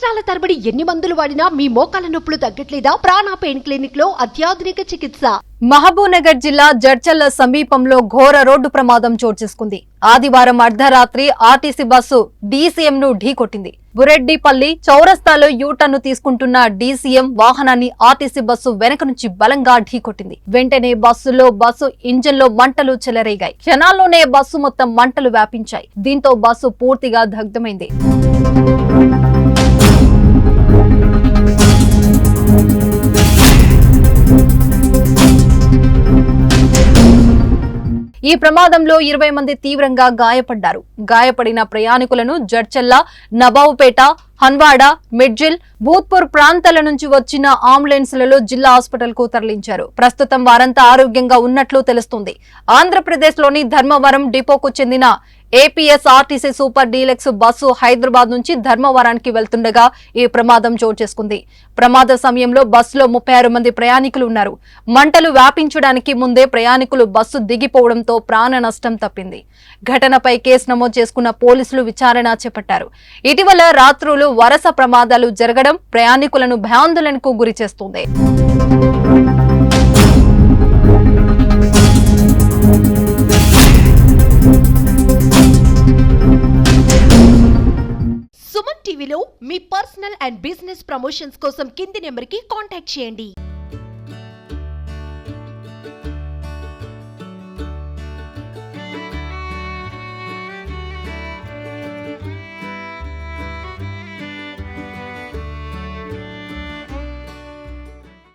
సంవత్సరాల తరబడి ఎన్ని మందులు వాడినా మీ మోకాల నొప్పులు తగ్గట్లేదా? ప్రాణ పెయిన్ క్లినిక్ లో అత్యాధునిక చికిత్స. మహబూబ్నగర్ జిల్లా జడ్చల్ల సమీపంలో ఘోర రోడ్డు ప్రమాదం చోటు చేసుకుంది. ఆదివారం అర్ధరాత్రి ఆర్టీసీ బస్సు డీసీఎం ను ఢీకొట్టింది. బురెడ్డిపల్లి చౌరస్తాలో యూటర్న్ తీసుకుంటున్న డీసీఎం వాహనాన్ని ఆర్టీసీ బస్సు వెనక నుంచి బలంగా ఢీకొట్టింది. వెంటనే బస్సు ఇంజన్ లో మంటలు చెలరేగాయి. క్షణాల్లోనే బస్సు మొత్తం మంటలు వ్యాపించాయి. దీంతో బస్సు పూర్తిగా దగ్ధమైంది. ఈ ప్రమాదంలో 20 మంది తీవ్రంగా గాయపడ్డారు. గాయపడిన ప్రయాణికులను జడ్చల్ల, నవాబుపేట, హన్వాడ, మిడ్జిల్, భూత్పూర్ ప్రాంతాల నుంచి వచ్చిన అంబులెన్స్లలో జిల్లా హాస్పిటల్ కు తరలించారు. ప్రస్తుతం వారంతా ఆరోగ్యంగా ఉన్నట్లు తెలుస్తుంది. ఆంధ్రప్రదేశ్ లోని ధర్మవరం డిపోకు చెందిన APS RTC super deluxe bus Hyderabad నుంచి ధర్మవరానికి వెళ్తుండగా ఈ ప్రమాదం చోటు చేసుకుంది. ప్రమాద సమయంలో బస్సులో 36 మంది ప్రయాణికులు ఉన్నారు. మంటలు వ్యాపించడానికి ముందే ప్రయాణికులు బస్సు దిగిపోవడంతో ప్రాణ నష్టం తప్పింది. ఘటనపై కేసు నమోదు చేసుకున్న పోలీసులు విచారణ చేపట్టారు. ఇటీవల రాత్రులు వరుస ప్రమాదాలు జరగడం ప్రయాణికులను భయాందోళనకు గురి చేస్తుంది. సుమన్ టీవీలో మీ పర్సనల్ అండ్ బిజినెస్ ప్రమోషన్స్ కోసం కింది నెంబర్కి కాంటాక్ట్ చేయండి.